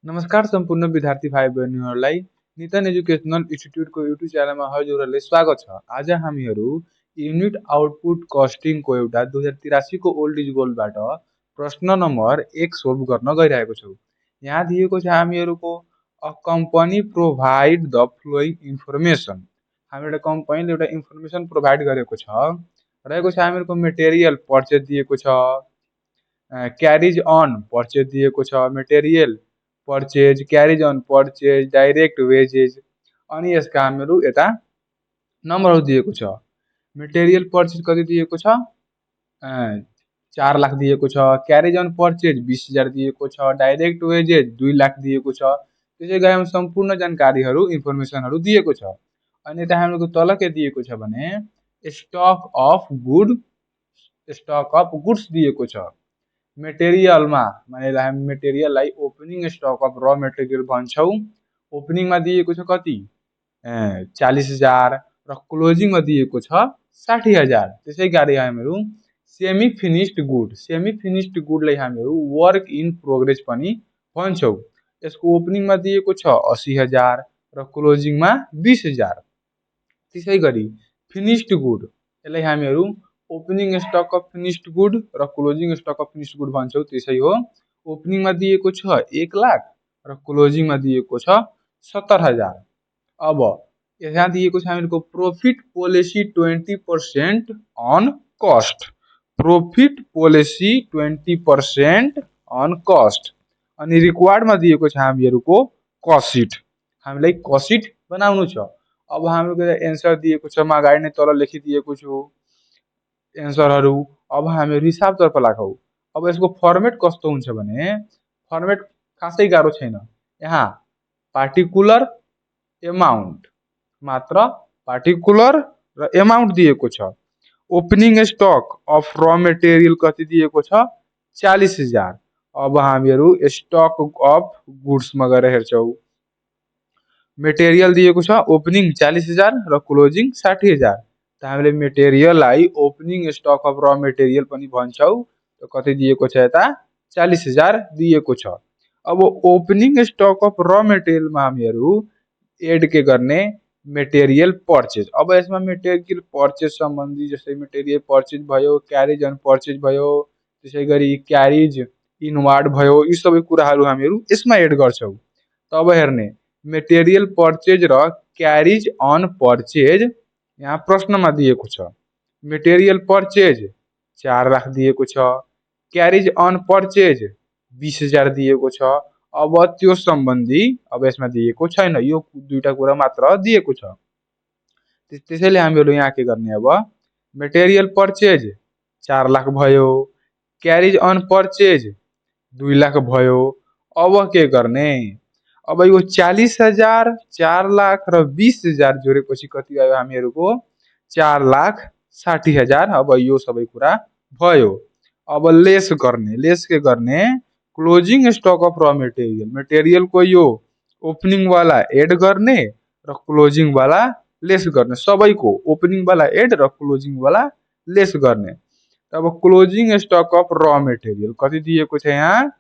नमस्कार सम्पूर्ण विद्यार्थी भाइ बहिनीहरूलाई नितन एजुकेशनल इन्स्टिट्युटको युट्युब च्यानलमा हजुरहरूले स्वागत छ। आज हामीहरू युनिट आउटपुट कस्टिङको एउटा 2083को ओल्ड इज गोल्डबाट प्रश्न नम्बर 1 सोल्भ गर्न गइरहेको छौँ। यहाँ दिएको छ हामीहरूको a company provide the following information. हामी एउटा कम्पनीले एउटा इन्फर्मेसन प्रोभाइड गरेको छ। रहेको छ हामीहरूको मेटेरियल पर्चेज दिएको छ, क्यारिज अन पर्चेज दिएको छ, material purchase, carriage on purchase, direct wages अनि यसका हामीहरू यता नम्बरहरू दिएको छ। मेटेरियल पर्चेज कति दिएको छ, 4 लाख दिएको छ, क्यारिज अन पर्चेज 20,000 दिएको छ, डाइरेक्ट वेजेज 2 लाख दिएको छ। त्यसै गरी हामी सम्पूर्ण जानकारीहरू इन्फर्मेसनहरू दिएको छ। अनि यता हामीको तल के दिएको छ भने स्टक अफ गुड्स दिएको छ। मेटेरियलमा माने हामी मेटेरियललाई ओपनिङ स्टक अफ र मेटेरियल भन्छौँ। ओपनिङमा दिएको छ कति 40,000 र क्लोजिङमा दिएको छ 60,000। त्यसै गरी हामीहरू सेमी फिनिश्ड गुडलाई हामीहरू वर्क इन प्रोग्रेस पनि भन्छौँ। यसको ओपनिङमा दिएको छ 80,000 र क्लोजिङमा 20,000। त्यसै गरी फिनिश्ड गुड यसलाई हामीहरू opening stock of finished good र closing stock of finished good भन्छौँ। त्यसै हो, ओपनिङमा दिएको छ 1 लाख र क्लोजिङमा दिएको छ 70,000। अब यहाँ दिएको छ हामीहरूको profit policy 20% on cost. Profit policy 20% on cost. अनि रिक्वायर्डमा दिएको छ हामीहरूको कस्ट सिट। हामीलाई कस्ट सिट बनाउनु छ। अब हामीको एन्सर दिएको छ, म अगाडि नै तल लेखिदिएको छु एन्सरहरू। अब हामीहरू हिसाबतर्फ लागौँ। अब यसको फर्मेट कस्तो हुन्छ भने फर्मेट खासै गाह्रो छैन। यहाँ पार्टिकुलर एमाउन्ट मात्र पार्टिकुलर र एमाउन्ट दिएको छ। ओपनिङ स्टक अफ र मेटेरियल कति दिएको छ 40,000। अब हामीहरू स्टक अफ गुड्समा गएर हेर्छौँ। मेटेरियल दिएको छ ओपनिङ 40,000 र क्लोजिङ 60,000। त हामीले मेटेरियललाई ओपनिङ स्टक अफ र मेटेरियल पनि भन्छौँ। त कति दिएको छ यता 40,000 दिएको छ। अब ओपनिङ स्टक अफ र मेटेरियलमा हामीहरू एड के गर्ने मेटेरियल पर्चेज। अब यसमा मेटेरियल पर्चेज सम्बन्धी जस्तै मेटेरियल पर्चेज भयो, क्यारिज अन पर्चेज भयो, त्यसै गरी क्यारिज इनवार्ड भयो, यी सबै कुराहरू हामीहरू यसमा एड गर्छौँ। तब हेर्ने मेटेरियल पर्चेज र क्यारिज अन पर्चेज यहाँ प्रश्नमा दिएको छ। मेटेरियल पर्चेज 4 लाख दिएको छ, क्यारिज अन पर्चेज 20,000 दिएको छ। अब त्यो सम्बन्धी अब यसमा दिएको छैन, यो दुईटा कुरा मात्र दिएको छ। त्यसैले हामीहरू यहाँ के गर्ने, अब मेटेरियल पर्चेज 4 लाख भयो, क्यारिज अन पर्चेज 2 लाख भयो। अब के गर्ने, अब यो 40,000, 4 लाख र 20,000 जोडेपछि कति आयो हामीहरूको 4,60,000। अब यो सबै कुरा भयो। अब लेस के गर्ने क्लोजिङ स्टक अफ र मेटेरियल। मेटेरियल को यो ओपनिङ वाला एड गर्ने र क्लोजिङ वाला लेस गर्ने। सबैको ओपनिङ वाला एड र क्लोजिङ वाला लेस गर्ने। अब क्लोजिङ स्टक अफ र मेटेरियल कति दिएको छ यहाँ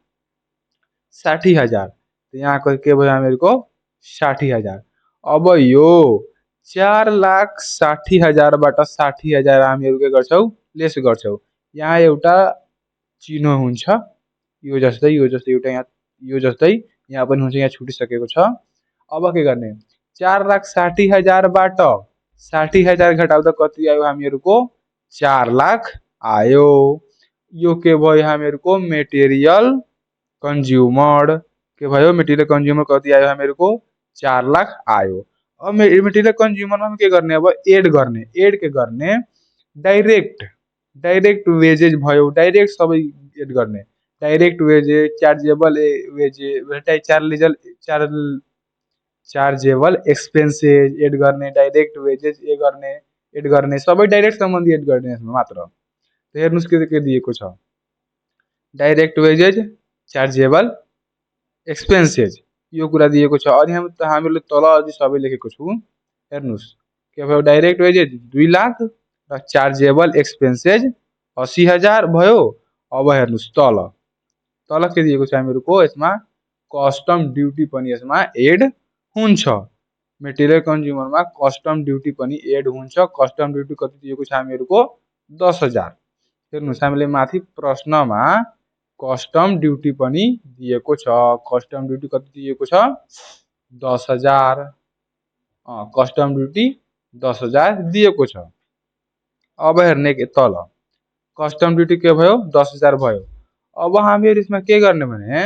60,000। यहाँ के भयो हामीहरूको 60,000। अब यो 4,60,000बाट 60,000 हामीहरू के गर्छौँ लेस गर्छौँ। यहाँ एउटा चिन्ह हुन्छ, यो जस्तै एउटा यहाँ यो जस्तै यहाँ पनि हुन्छ, यहाँ छुटिसकेको छ। अब के गर्ने 4,60,000बाट 60,000 घटाउँदा कति आयो हामीहरूको 4 लाख आयो। यो के भयो हामीहरूको मेटेरियल कन्ज्युमर के भयो, मेटेरियल कन्ज्युमर कति आयो हामीहरूको 4 लाख आयो। अब मेटेरियल कन्ज्युमरमा हम के गर्ने, अब एड के गर्ने डाइरेक्ट वेजेज भयो, डाइरेक्ट सबै एड गर्ने। Direct wages, chargeable expenses add गर्ने, डाइरेक्ट वेजेज एड गर्ने, सबै डाइरेक्ट सम्बन्धी एड गर्ने यसमा मात्र। त हेर्नुस् के दिएको छ डाइरेक्ट वेजेज, चार्जेबल एक्सपेन्सेस यो कुरा दिएको छ। अनि हामीले तल अझै सबै लेखेको छु। हेर्नुस् के भयो डाइरेक्ट वेजेज 2 लाख र चार्जेबल एक्सपेन्सेस 80,000 भयो। अब हेर्नुस् तल के दिएको छ हामीहरूको यसमा कस्टम ड्युटी पनि यसमा एड हुन्छ। मेटेरियल कन्ज्युमरमा कस्टम ड्युटी पनि एड हुन्छ। कस्टम ड्युटी कति दिएको छ हामीहरूको 10,000। हेर्नुहोस् हामीले माथि प्रश्नमा कस्टम ड्युटी पनि दिएको छ। कस्टम ड्युटी कति दिएको छ 10,000। कस्टम ड्युटी 10,000 दिएको छ। अब हेर्ने के तल कस्टम ड्युटी के भयो 10,000 भयो। अब हामीहरू यसमा के गर्ने भने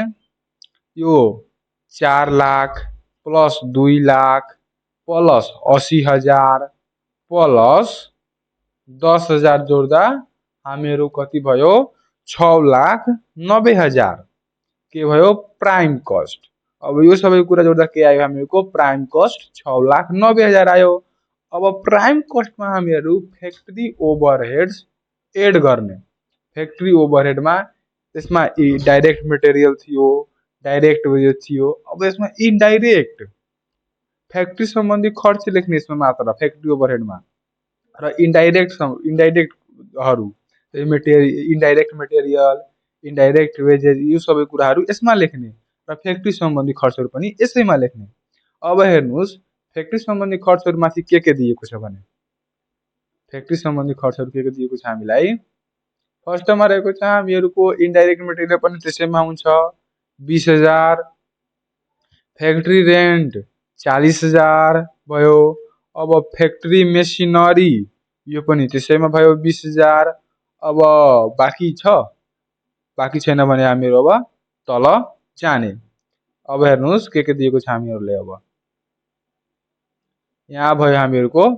यो 4 lakh plus 2 lakh plus 80,000 plus 10,000 जोड्दा हामीहरू कति भयो 6,90,000 के भयो प्राइम कस्ट। अब यो सबै कुरा जोड्दा के आयो हामीहरूको प्राइम कस्ट 6,90,000 आयो। अब प्राइम कस्टमा हामीहरू फ्याक्ट्री ओभरहेड्स एड गर्ने। फ्याक्ट्री ओभरहेडमा त्यसमा डाइरेक्ट मटेरियल थियो, डाइरेक्ट वेजेस थियो। अब यसमा इनडाइरेक्ट फ्याक्ट्री सम्बन्धी खर्च लेख्ने यसमा मात्र फ्याक्ट्री ओभरहेडमा र इनडाइरेक्टहरू इनडाइरेक्ट मटेरियल, इनडाइरेक्ट वेजेस यो सबै कुराहरू यसमा लेख्ने र फ्याक्ट्री सम्बन्धी खर्चहरू पनि यसैमा लेख्ने। अब हेर्नुहोस् फ्याक्ट्री सम्बन्धी खर्चहरू माथि के दिएको छ भने फ्याक्ट्री सम्बन्धी खर्चहरू के दिएको छ हामीलाई फर्स्टमा रहेको छ हामीहरूको इनडाइरेक्ट मटेरियल पनि त्यसैमा हुन्छ 20,000। फ्याक्ट्री रेन्ट 40,000 भयो। अब फ्याक्ट्री मेसिनरी यो पनि त्यसैमा भयो 20,000। अब बाँकी छैन भने हामीहरू अब तल जाने। अब हेर्नुहोस् के दिएको छ हामीहरूले। अब यहाँ भयो हामीहरूको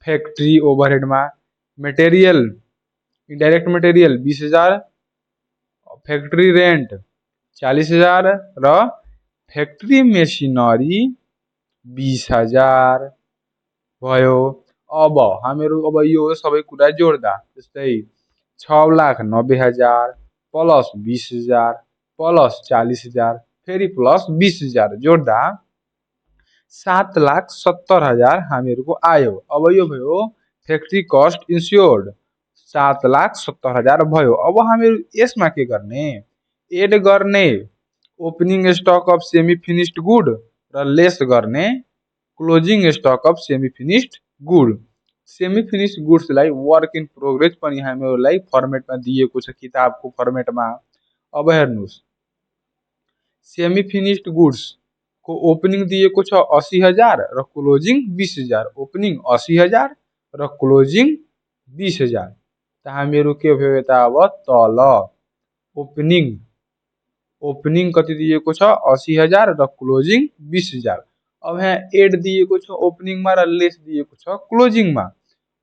फ्याक्ट्री ओभरहेडमा material indirect material 20,000, factory rent 40,000 र फ्याक्ट्री मेसिनरी 20,000 भयो। अब हामीहरू अब यो सबै कुरा जोड्दा जस्तै 6,90,000 प्लस 20,000 प्लस 40,000 फेरि प्लस 20,000 जोड्दा 7,70,000 हामीहरूको आयो। अब यो भयो फ्याक्ट्री कस्ट इन्स्योर्ड 7,70,000 भयो। अब हामीहरू यसमा के गर्ने एड गर्ने opening stock of semi finished good र लेस गर्ने closing stock of semi finished good. Semi finished गुड्सलाई वर्क इन प्रोग्रेस पनि हामीहरूलाई फर्मेटमा दिएको छ किताबको फर्मेटमा। अब हेर्नुहोस् सेमी फिनिश्ड गुड्स को ओपनिङ दिएको छ 80,000 र क्लोजिङ 20,000। ओपनिङ 80,000 र क्लोजिङ 20,000। त हामीहरू के भयो यता अब तल ओपनिङ कति दिएको छ 80,000 र क्लोजिङ 20,000। अब यहाँ एड दिएको छ ओपनिङमा र लेस दिएको छ क्लोजिङमा।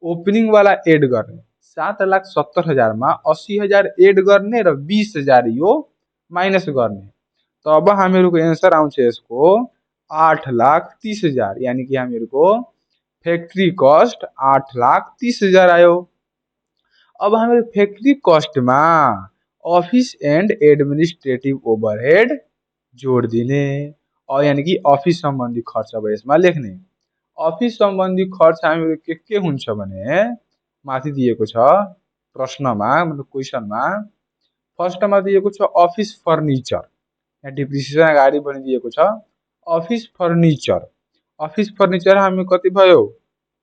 ओपनिङ वाला एड गर्ने 7,70,000 मा 80,000 एड गर्ने र 20,000 यो माइनस गर्ने। तो अब हामीहरूको एन्सर आउँछ यसको 8,30,000 यानी कि हामीहरूको फ्याक्ट्री कस्ट 8,30,000 आयो। अब हामीहरू factory कस्टमा office and administrative overhead जोड दिने यानी कि अफिस सम्बन्धी खर्च अब यसमा लेख्ने। अफिस सम्बन्धी खर्च हामीहरू के हुन्छ भने माथि दिएको छ प्रश्नमा मतलब क्वेसनमा फर्स्टमा दिएको छ अफिस फर्निचर। यहाँ डिप्रिसिएसन अगाडि पनि दिएको छ अफिस फर्निचर हामी कति भयो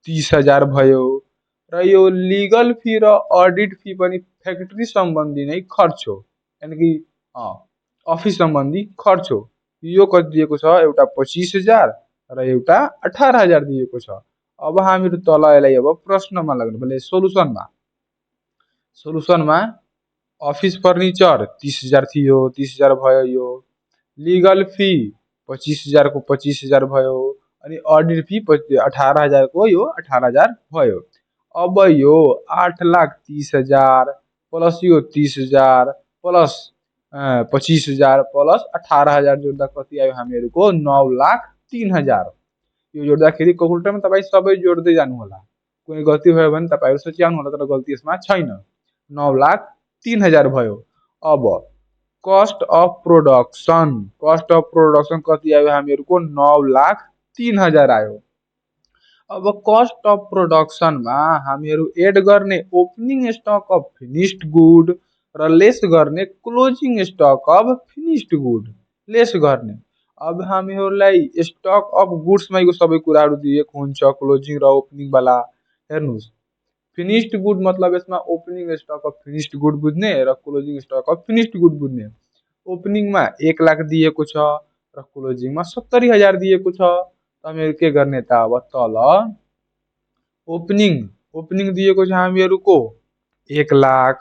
30,000 भयो। र यो लिगल फी र अडिट फी पनि फ्याक्ट्री सम्बन्धी नै खर्च हो यानी कि अफिस सम्बन्धी खर्च हो। यो कति दिएको छ एउटा 25,000 र एउटा 18,000 दिएको छ। अब हामीहरू तल यसलाई अब प्रश्नमा लाग्नु भने सोलुसनमा अफिस फर्निचर 30,000 थियो 30,000 भयो। यो लिगल फी 25,000 को 25,000 भयो अनि अडिट फी 18,000 को यो 18,000 भयो। अब यो 8,30,000 प्लस यो 30,000 प्लस 25,000 प्लस 18,000 जोड्दा कति आयो हामीहरूको 9,03,000। यो जोड्दाखेरि क्यालकुलेटरमा तपाईं सबै जोड्दै जानु होला। कुनै गल्ती भयो भने तपाईहरु सच्याउनु होला तर गल्ती यसमा छैन। 9,03,000 भयो। अब कस्ट अफ प्रोडक्सन कति आयो हामीहरूको 9,03,000 आयो। अब कस्ट अफ प्रोडक्सनमा हामीहरू एड गर्ने opening stock of finished good र लेस गर्ने closing stock of finished good. Less गर्ने। अब हामीहरूलाई स्टक अफ गुड्समा यो सबै कुराहरू दिएको हुन्छ क्लोजिङ र ओपनिङ वाला। हेर्नुहोस्, फिनिश्ड गुड मतलब यसमा opening stock of finished good बुझ्ने र closing stock of finished good बुझ्ने। ओपनिङमा 1 लाख दिएको छ र क्लोजिङमा 70,000 दिएको छ। त हामीहरू के गर्ने त अब तल ओपनिङ ओपनिङ दिएको छ हामीहरूको 1 लाख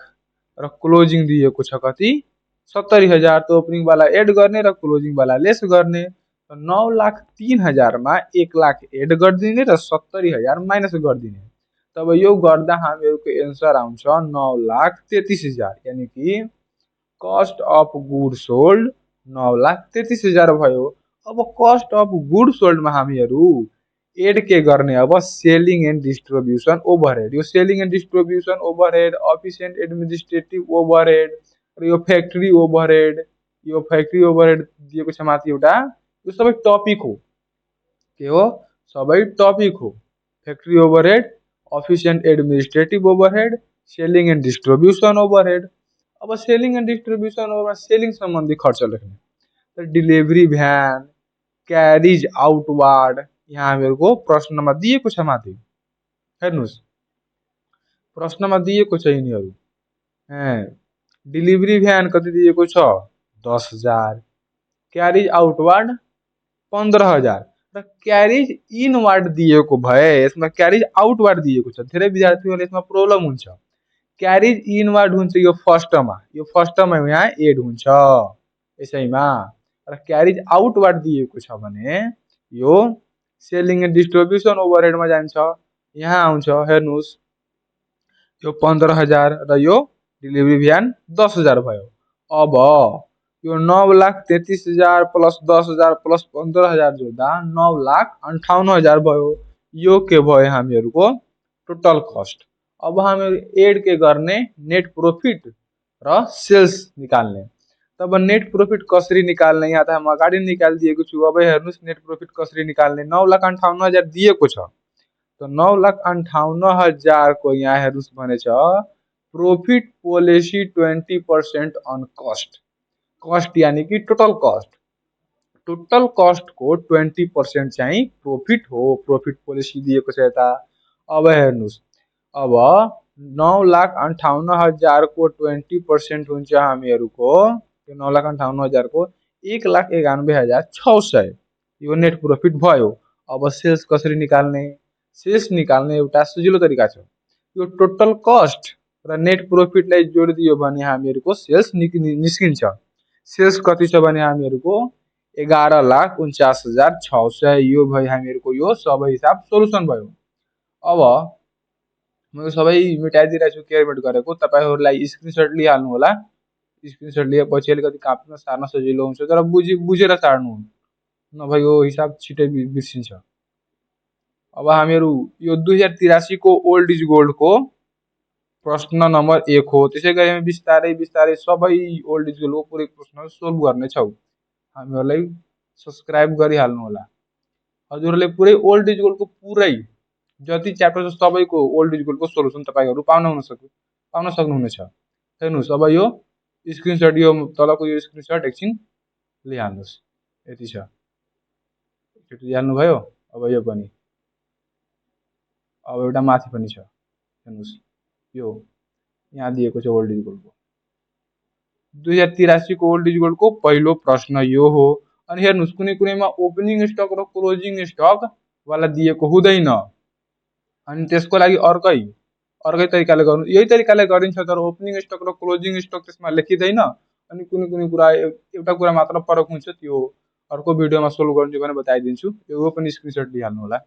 र क्लोजिङ दिएको छ कति 70,000। त ओपनिङ वाला एड गर्ने र क्लोजिङ वाला लेस गर्ने। 9,03,000 मा 1 लाख एड गरिदिने र 70,000 माइनस गरिदिने। तब यो गर्दा हामीहरूको एन्सर आउँछ 9,33,000, यानी कि कस्ट अफ गुड सोल्ड 9,33,000 भयो। अब कस्ट अफ गुड सोल्डमा हामीहरू एड के गर्ने अब सेलिङ एन्ड डिस्ट्रिब्युसन ओभरहेड। यो selling and distribution overhead, office and administrative overhead र यो फ्याक्ट्री ओभरहेड, यो फ्याक्ट्री ओभरहेड दिएको छ माथि एउटा, यो सबै टपिक हो। के हो? सबै टपिक हो। Factory overhead, office and administrative overhead, selling and distribution overhead. अब selling and distribution over selling सम्बन्धी खर्च लेख्ने। त डिलिभरी भ्यान, क्यारिज आउटवार्ड, यहाँ हामीहरूको प्रश्नमा दिएको छ माथि। हेर्नुहोस्, प्रश्नमा दिएको छ यिनीहरू। डिलिभरी भ्यान कति दिएको छ 10,000, क्यारिज आउटवार्ड 15,000 र क्यारिज इनवार्ड दिएको भए यसमा क्यारिज आउटवार्ड दिएको छ। धेरै विद्यार्थीहरूले यसमा प्रब्लम हुन्छ। क्यारिज इनवार्ड हुन्छ यो फर्स्टमा यहाँ एड हुन्छ यसैमा, र क्यारिज आउटवार्ड दिएको छ भने यो सेलिङ एन्ड डिस्ट्रिब्युसन ओभरहेडमा जान्छ। यहाँ आउँछ। हेर्नुहोस्, यो 15,000 र यो डिलिभरी भ्यान 10,000 भयो। अब यो 9,33,000 प्लस 10,000 प्लस 15,000 जोड्दा 9,58,000 भयो। यो के भयो हामीहरूको टोटल कस्ट। अब हामीहरू एड के गर्ने नेट प्रॉफिट र सेल्स निकाल्ने। तब नेट प्रॉफिट कसरी निकाल्ने, यहाँ त हम अगाडि निकालिदिएको छु। अब हेर्नुहोस् नेट प्रॉफिट कसरी निकाल्ने। 9,58,000 दिएको छ, तो 9,58,000 को यहाँ हेर्नुहोस् भनेछ profit policy 20% on cost. Cost यानी कि टोटल कस्ट। टोटल कस्ट को 20% चाहिँ प्रॉफिट हो। प्रॉफिट पोलिसी दिएको छ यता। अब हेर्नुहोस्, अब 9,58,000 को 20% हुन्छ हामीहरूको, 9,58,000 को 1,91,600 यो नेट प्रॉफिट भयो। अब सेल्स कसरी निकाल्ने? सेल्स निकाल्ने एउटा सजिलो तरिका छ। यो टोटल कस्ट र नेट प्रॉफिटलाई जोडिदियो भने हामीहरूको सेल्स निस्किन्छ। सेल्स कति छ भने हामीहरूको 11,49,600। यो भयो हामीहरूको यो सबै हिसाब सोलुसन भयो। अब म सबै मेटाइदिरहेको छु केयर मेट गरेको। तपाईहरुलाई स्क्रिनशट लिइहाल्नु होला। स्क्रिनशट लिएपछि अलिकति काप्न सार्न सजिलो हुन्छ, तर बुझेर सार्नु, नभए यो हिसाब छिटै बिर्सिन्छ। अब हामीहरू यो 2083 को ओल्ड इज गोल्ड को प्रश्न नम्बर 1 हो। त्यसै गरी हामी बिस्तारै बिस्तारै सबै ओल्ड इज गोल्ड को पुरै प्रश्न सोल्भ गर्ने छौ। हामीहरूलाई सब्स्क्राइब गरिहाल्नु होला। हजुरहरूले पुरै ओल्ड इज गोल्ड को पुरै जति च्याप्टर छ सबैको ओल्ड इज गोल्ड को सोलुसन तपाईहरु पाउन सक्नुहुनेछ। हेर्नुस्, अब यो स्क्रिनशट, यो तलको यो स्क्रिनशट एकछिन लिइहाल्नुस्। यति छ, लिइहाल्नु भयो। अब यो पनि, अब एउटा माथि पनि छ। हेर्नुस्, यो यहाँ दिएको छ ओल्ड इज गोल्ड को 2083 को ओल्ड इज गोल्ड को पहिलो प्रश्न यो हो। अनि हेर्नुस्, कुनै कुनैमा ओपनिङ स्टक र क्लोजिङ स्टक वाला दिएको हुँदैन। अनि त्यसको लागि अर्कै तरिकाले गर्नु। यही तरिकाले गरिन्छ, तर ओपनिङ स्टक र क्लोजिङ स्टक त्यसमा लेखिँदैन। अनि कुनै कुरा एउटा कुरा मात्र फरक हुन्छ, त्यो अर्को भिडियोमा सोल्भ गर्छु भने बताइदिन्छु। यो पनि स्क्रिनशट लिइहाल्नु होला।